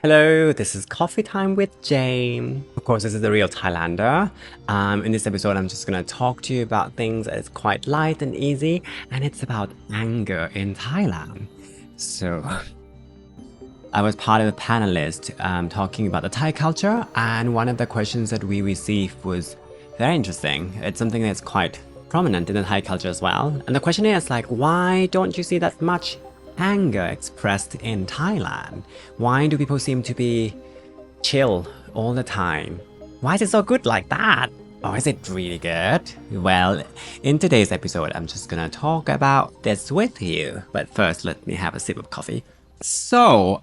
Hello, this is Coffee Time with Jane. Of course, this is the real Thailander. In this episode, I'm just gonna talk to you about things that is quite light and easy, and it's about anger in Thailand. So, I was part of a panelist talking about the Thai culture, and one of the questions that we received was very interesting. It's something that's quite prominent in the Thai culture as well. And the question is like, why don't you see that much anger expressed in Thailand? Why do people seem to be chill all the time? Why is it so good like that? Or is it really good? Well, in today's episode, I'm just gonna talk about this with you. But first, let me have a sip of coffee. So,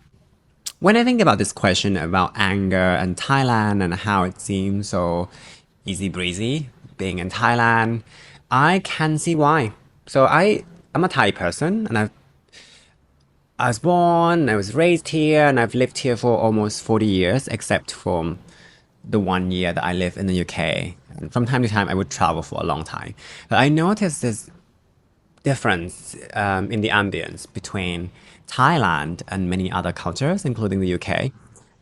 when I think about this question about anger and Thailand and how it seems so easy breezy being in Thailand, I can see why. I'm a Thai person and I was born, I was raised here, and I've lived here for almost 40 years, except for the 1 year that I live in the UK. And from time to time, I would travel for a long time. But I noticed this difference in the ambience between Thailand and many other cultures, including the UK.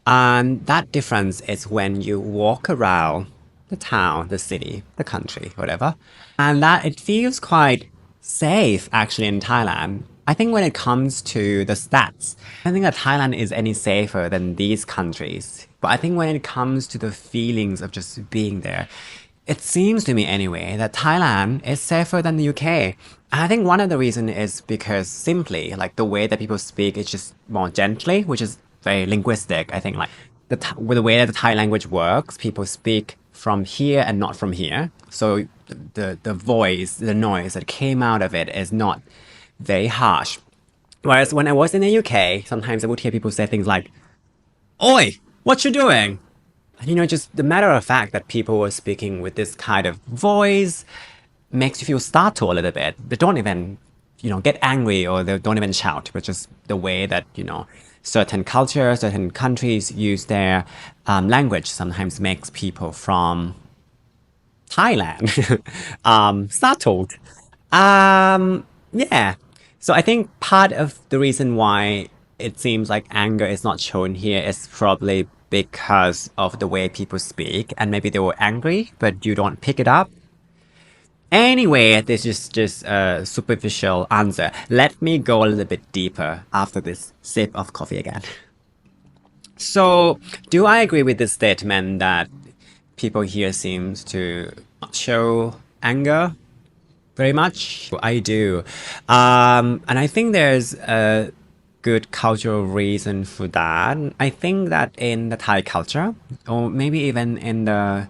And that difference is when you walk around the town, the city, the country, whatever, and that it feels quite safe actually in Thailand. I think when it comes to the stats, I don't think that Thailand is any safer than these countries. But I think when it comes to the feelings of just being there, it seems to me anyway that Thailand is safer than the UK. And I think one of the reasons is because simply like the way that people speak is just more gently, which is very linguistic. I think like with the way that the Thai language works, people speak from here and not from here. So the voice, the noise that came out of it is not very harsh. Whereas when I was in the UK, sometimes I would hear people say things like, "Oi, what you doing?" And just the matter of fact that people were speaking with this kind of voice makes you feel startled a little bit. They don't even, get angry or they don't even shout, but just the way that, certain cultures, certain countries use their language sometimes makes people from Thailand startled. Yeah. So I think part of the reason why it seems like anger is not shown here is probably because of the way people speak, and maybe they were angry, but you don't pick it up. Anyway, this is just a superficial answer. Let me go a little bit deeper after this sip of coffee again. So, do I agree with this statement that people here seems to not show anger very much? I do. And I think there's a good cultural reason for that. I think that in the Thai culture, or maybe even in the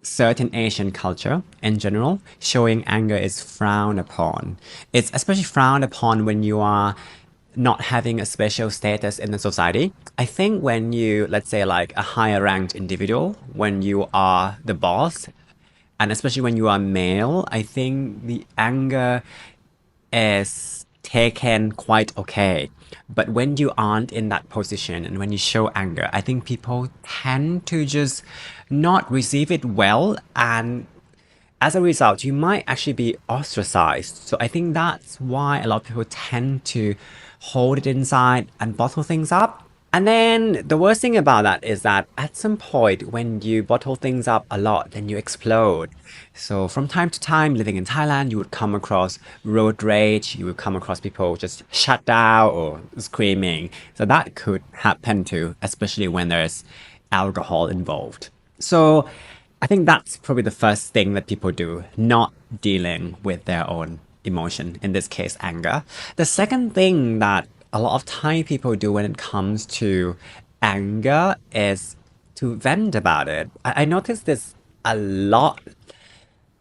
certain Asian culture in general, showing anger is frowned upon. It's especially frowned upon when you are not having a special status in the society. I think when you, let's say, like a higher ranked individual, when you are the boss, and especially when you are male, I think the anger is taken quite okay. But when you aren't in that position and when you show anger, I think people tend to just not receive it well. And as a result, you might actually be ostracized. So I think that's why a lot of people tend to hold it inside and bottle things up. And then the worst thing about that is that at some point, when you bottle things up a lot, then you explode. So from time to time, living in Thailand, you would come across road rage. You would come across people just shut down or screaming. So that could happen too, especially when there's alcohol involved. So I think that's probably the first thing that people do, not dealing with their own emotion, in this case, anger. The second thing that a lot of Thai people do when it comes to anger is to vent about it. I noticed this a lot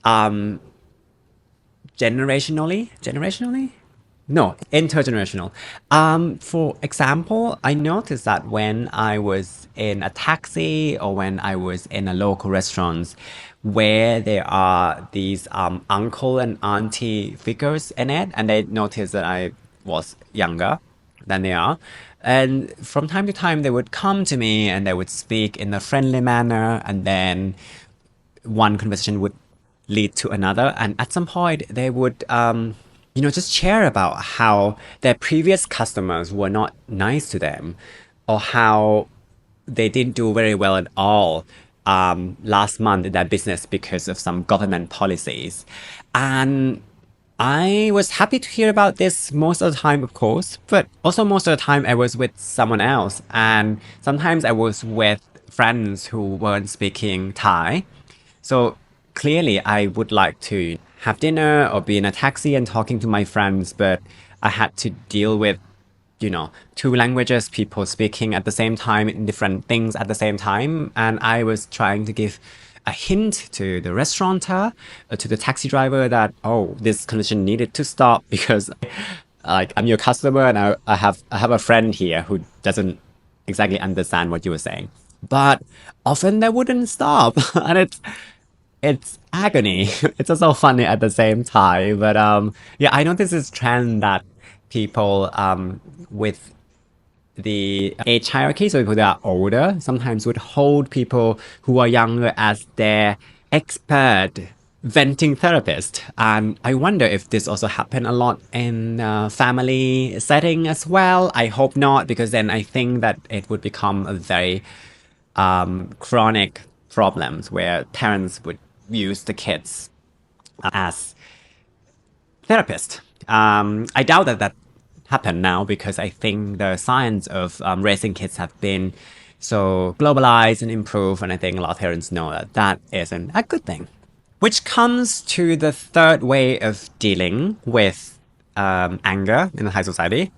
um generationally, no, intergenerational. For example, I noticed that when I was in a taxi or when I was in a local restaurant where there are these uncle and auntie figures in it, and they noticed that I was younger than they are. And from time to time, they would come to me and they would speak in a friendly manner, and then one conversation would lead to another. And at some point, they would, just share about how their previous customers were not nice to them. or how they didn't do very well at all last month in their business because of some government policies. And I was happy to hear about this most of the time, of course, but also most of the time I was with someone else. And sometimes I was with friends who weren't speaking Thai. So clearly, I would like to have dinner or be in a taxi and talking to my friends, but I had to deal with, two languages, people speaking at the same time in different things at the same time. And I was trying to give a hint to the restaurateur, to the taxi driver that, oh, this conversation needed to stop because like I'm your customer and I have a friend here who doesn't exactly understand what you were saying. But often they wouldn't stop. And it's agony. It's also funny at the same time. But yeah, I noticed this trend that people with the age hierarchy, so people that are older, sometimes would hold people who are younger as their expert venting therapist. And I wonder if this also happen a lot in family setting as well. I hope not, because then I think that it would become a very chronic problems where parents would use the kids as therapists. I doubt that that happened now because I think the science of raising kids have been so globalized and improved, and I think a lot of parents know that that isn't a good thing. Which comes to the third way of dealing with anger in the high society.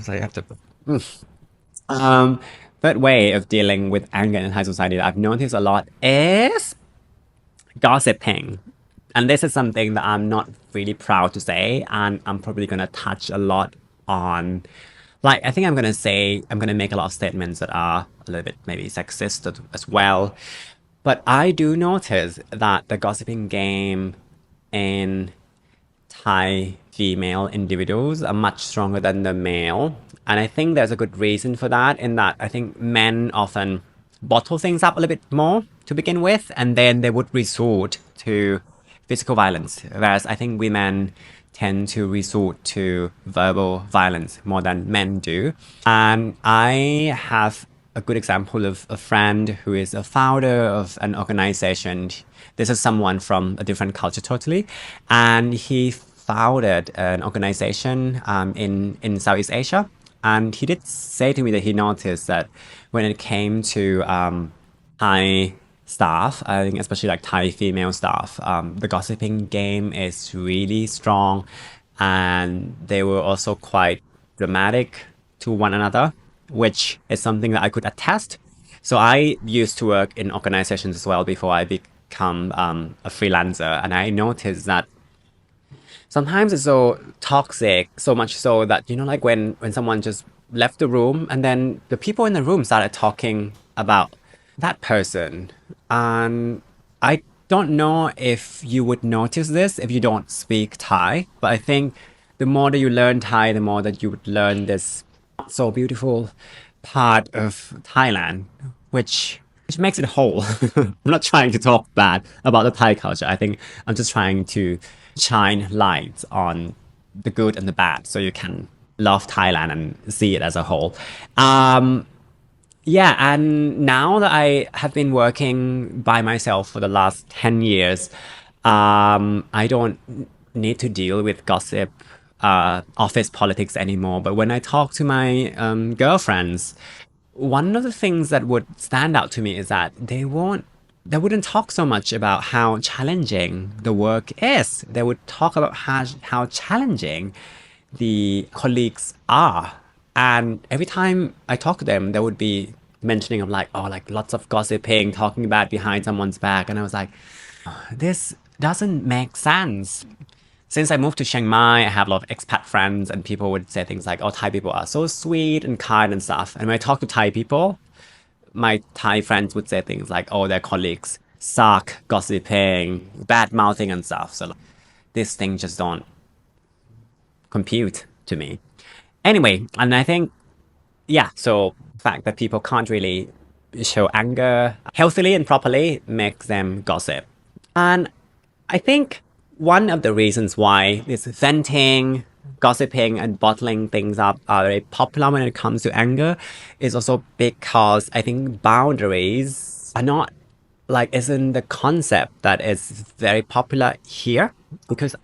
So you have to. Um, Third way of dealing with anger in high society that I've noticed a lot is gossiping. And this is something that I'm not really proud to say, and I'm probably going to touch a lot on. Like, I think I'm going to make a lot of statements that are a little bit maybe sexist as well. But I do notice that the gossiping game in Thai female individuals are much stronger than the male. And I think there's a good reason for that, in that I think men often bottle things up a little bit more to begin with, and then they would resort to physical violence. Whereas I think women tend to resort to verbal violence more than men do. And I have a good example of a friend who is a founder of an organization. This is someone from a different culture totally. And he founded an organization in Southeast Asia. And he did say to me that he noticed that when it came to Thai staff, I think especially like Thai female staff, the gossiping game is really strong, and they were also quite dramatic to one another, which is something that I could attest. So I used to work in organizations as well before I become a freelancer, and I noticed that sometimes it's so toxic, so much so that, like when someone just left the room and then the people in the room started talking about that person. And I don't know if you would notice this if you don't speak Thai, but I think the more that you learn Thai, the more that you would learn this so beautiful part of Thailand, which makes it whole. I'm not trying to talk bad about the Thai culture. I think I'm just trying to shine lights on the good and the bad so you can love Thailand and see it as a whole. Yeah, and now that I have been working by myself for the last 10 years, I don't need to deal with gossip, office politics anymore. But when I talk to my girlfriends, one of the things that would stand out to me is that they wouldn't talk so much about how challenging the work is. They would talk about how challenging the colleagues are. And every time I talk to them, they would be mentioning of like, oh, like lots of gossiping, talking about behind someone's back. And I was like, this doesn't make sense. Since I moved to Chiang Mai, I have a lot of expat friends, and people would say things like, oh, Thai people are so sweet and kind and stuff. And when I talk to Thai people, my Thai friends would say things like, oh, their colleagues suck, gossiping, bad mouthing and stuff. So like, these things just don't compute to me. Anyway, and I think, yeah, so the fact that people can't really show anger healthily and properly makes them gossip. And I think one of the reasons why this venting, gossiping and bottling things up are very popular when it comes to anger is also because I think boundaries are not like isn't the concept that is very popular here because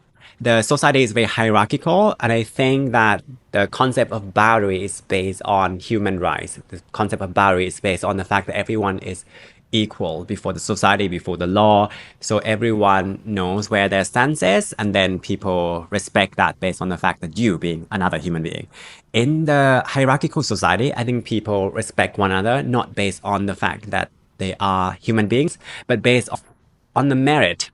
the society is very hierarchical, and I think that the concept of boundary is based on human rights. The concept of boundary is based on the fact that everyone is equal before the society, before the law. So everyone knows where their stance is, and then people respect that based on the fact that you being another human being. In the hierarchical society, I think people respect one another not based on the fact that they are human beings, but based on the merit,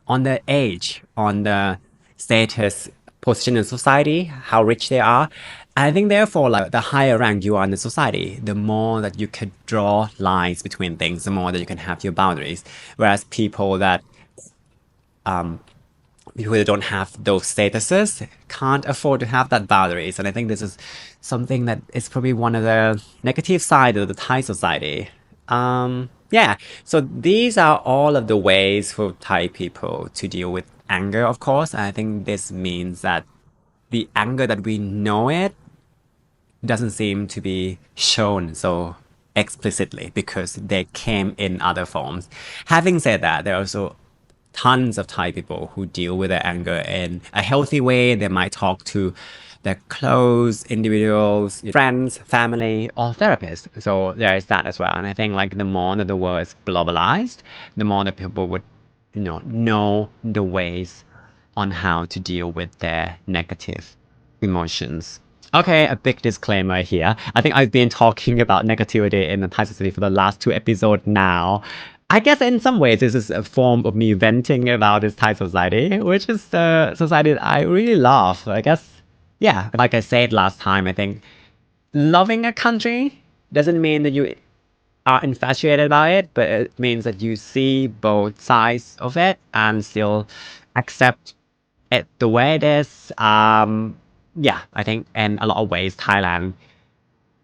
on the age, on the status, position in society, how rich they are. I think therefore, like the higher rank you are in the society, the more that you could draw lines between things, the more that you can have your boundaries. Whereas people that don't have those statuses can't afford to have that boundaries. And I think this is something that is probably one of the negative side of the Thai society. Yeah, so these are all of the ways for Thai people to deal with anger, of course. And I think this means that the anger that we know it doesn't seem to be shown so explicitly because they came in other forms. Having said that, there are also tons of Thai people who deal with their anger in a healthy way. They might talk to their close individuals, friends, family, or therapists. So there is that as well. And I think like the more that the world is globalized, the more that people would, know the ways on how to deal with their negative emotions. Okay, a big disclaimer here. I think I've been talking about negativity in the Thai society for the last two episodes now. I guess in some ways this is a form of me venting about this Thai society, which is the society that I really love. I guess, yeah, like I said last time, I think loving a country doesn't mean that you are infatuated by it, but it means that you see both sides of it and still accept it the way it is. Yeah, I think in a lot of ways, Thailand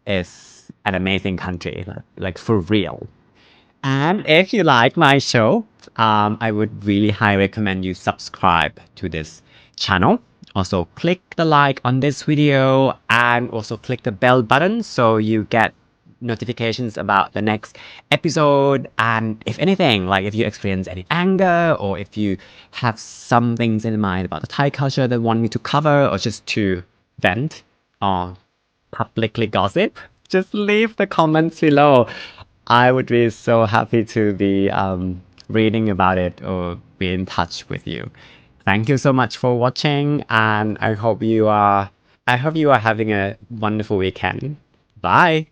is an amazing country, like for real. And if you like my show, I would really highly recommend you subscribe to this channel. Also, click the like on this video and also click the bell button so you get notifications about the next episode. And if anything, like if you experience any anger or if you have some things in mind about the Thai culture that want me to cover or just to vent or publicly gossip, just leave the comments below. I would be so happy to be reading about it or be in touch with you. Thank you so much for watching, and I hope you are having a wonderful weekend. Bye.